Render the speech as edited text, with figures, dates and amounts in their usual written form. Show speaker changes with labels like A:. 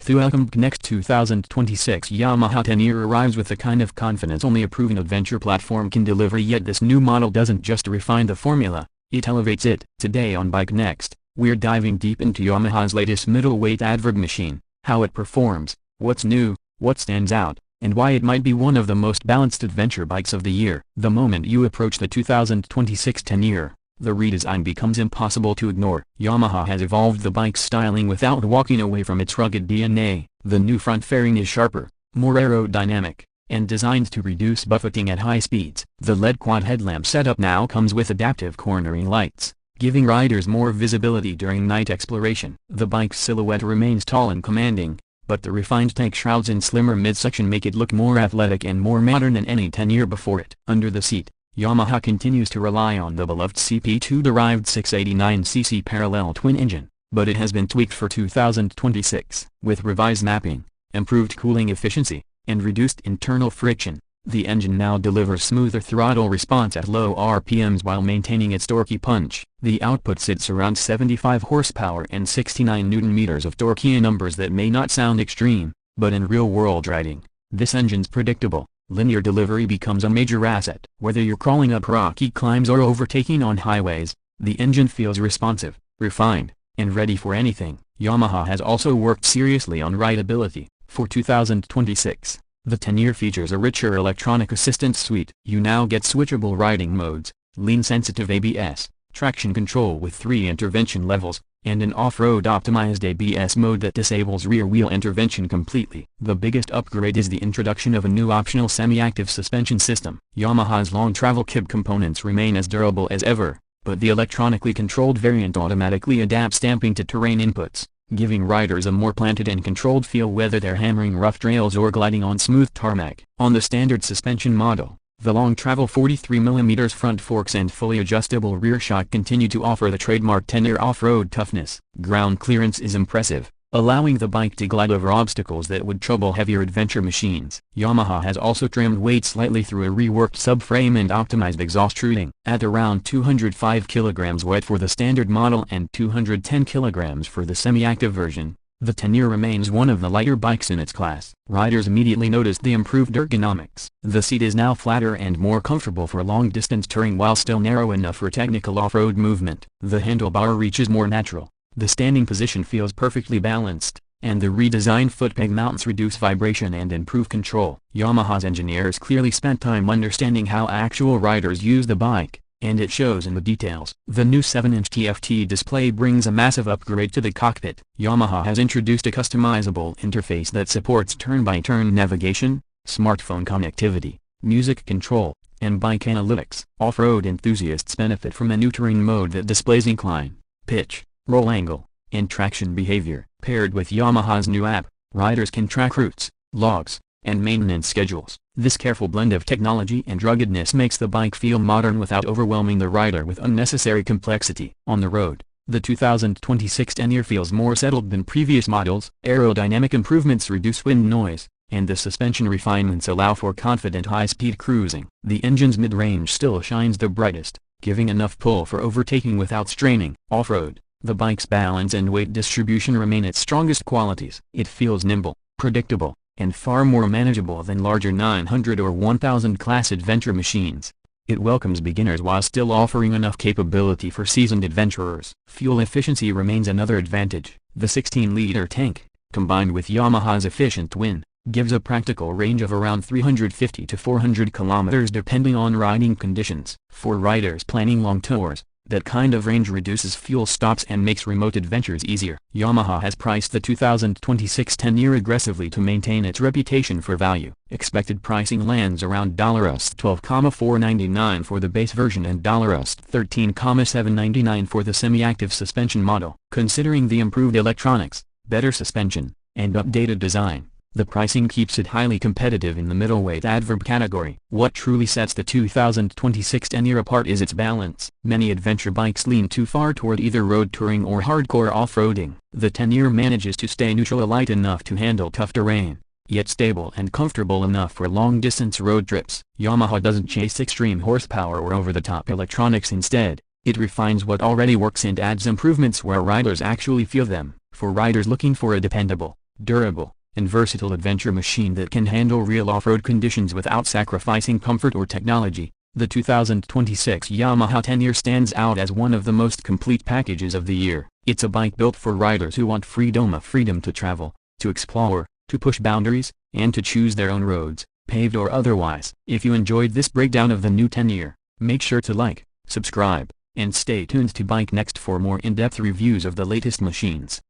A: The welcomed next 2026 Yamaha Tenere arrives with the kind of confidence only a proven adventure platform can deliver, yet this new model doesn't just refine the formula, it elevates it. Today on Bike Next, we're diving deep into Yamaha's latest middleweight adverb machine, how it performs, what's new, what stands out, and why it might be one of the most balanced adventure bikes of the year. The moment you approach the 2026 Tenere, the redesign becomes impossible to ignore. Yamaha has evolved the bike's styling without walking away from its rugged DNA. The new front fairing is sharper, more aerodynamic, and designed to reduce buffeting at high speeds. The LED quad headlamp setup now comes with adaptive cornering lights, giving riders more visibility during night exploration. The bike's silhouette remains tall and commanding, but the refined tank shrouds and slimmer midsection make it look more athletic and more modern than any Tenere before it. Under the seat, Yamaha continues to rely on the beloved CP2-derived 689cc parallel twin engine, but it has been tweaked for 2026. With revised mapping, improved cooling efficiency, and reduced internal friction, the engine now delivers smoother throttle response at low RPMs while maintaining its torquey punch. The output sits around 75 horsepower and 69 Nm of torque, numbers that may not sound extreme, but in real-world riding, this engine's predictable, linear delivery becomes a major asset. Whether you're crawling up rocky climbs or overtaking on highways, the engine feels responsive, refined, and ready for anything. Yamaha has also worked seriously on rideability. For 2026, the Tenere features a richer electronic assistance suite. You now get switchable riding modes, lean-sensitive ABS, traction control with 3 intervention levels, and an off-road optimized ABS mode that disables rear-wheel intervention completely. The biggest upgrade is the introduction of a new optional semi-active suspension system. Yamaha's long travel kit components remain as durable as ever, but the electronically controlled variant automatically adapts damping to terrain inputs, giving riders a more planted and controlled feel whether they're hammering rough trails or gliding on smooth tarmac. On the standard suspension model, the long travel 43mm front forks and fully adjustable rear shock continue to offer the trademark Tenere off-road toughness. Ground clearance is impressive, allowing the bike to glide over obstacles that would trouble heavier adventure machines. Yamaha has also trimmed weight slightly through a reworked subframe and optimized exhaust routing. At around 205 kg weight for the standard model and 210 kg for the semi-active version, the Tenere remains one of the lighter bikes in its class. Riders immediately noticed the improved ergonomics. The seat is now flatter and more comfortable for long-distance touring while still narrow enough for technical off-road movement. The handlebar reach is more natural, the standing position feels perfectly balanced, and the redesigned footpeg mounts reduce vibration and improve control. Yamaha's engineers clearly spent time understanding how actual riders use the bike, and it shows in the details. The new 7-inch TFT display brings a massive upgrade to the cockpit. Yamaha has introduced a customizable interface that supports turn-by-turn navigation, smartphone connectivity, music control, and bike analytics. Off-road enthusiasts benefit from a new terrain mode that displays incline, pitch, roll angle, and traction behavior. Paired with Yamaha's new app, riders can track routes, logs, and maintenance schedules. This careful blend of technology and ruggedness makes the bike feel modern without overwhelming the rider with unnecessary complexity. On the road, the 2026 Tenere feels more settled than previous models. Aerodynamic improvements reduce wind noise, and the suspension refinements allow for confident high-speed cruising. The engine's mid-range still shines the brightest, giving enough pull for overtaking without straining. Off-road, the bike's balance and weight distribution remain its strongest qualities. It feels nimble, predictable, and far more manageable than larger 900 or 1000 class adventure machines. It welcomes beginners while still offering enough capability for seasoned adventurers. Fuel efficiency remains another advantage. The 16-liter tank, combined with Yamaha's efficient twin, gives a practical range of around 350 to 400 kilometers depending on riding conditions. For riders planning long tours, that kind of range reduces fuel stops and makes remote adventures easier. Yamaha has priced the 2026 Tenere aggressively to maintain its reputation for value. Expected pricing lands around $12,499 for the base version and $13,799 for the semi-active suspension model. Considering the improved electronics, better suspension, and updated design, the pricing keeps it highly competitive in the middleweight adverb category. What truly sets the 2026 Tenere apart is its balance. Many adventure bikes lean too far toward either road touring or hardcore off-roading. The Tenere manages to stay neutral, light enough to handle tough terrain, yet stable and comfortable enough for long-distance road trips. Yamaha doesn't chase extreme horsepower or over-the-top electronics. Instead, it refines what already works and adds improvements where riders actually feel them. For riders looking for a dependable, Durable and versatile adventure machine that can handle real off-road conditions without sacrificing comfort or technology, the 2026 Yamaha Tenere stands out as one of the most complete packages of the year. It's a bike built for riders who want freedom to travel, to explore, to push boundaries, and to choose their own roads, paved or otherwise. If you enjoyed this breakdown of the new Tenere, make sure to like, subscribe, and stay tuned to Bike Next for more in-depth reviews of the latest machines.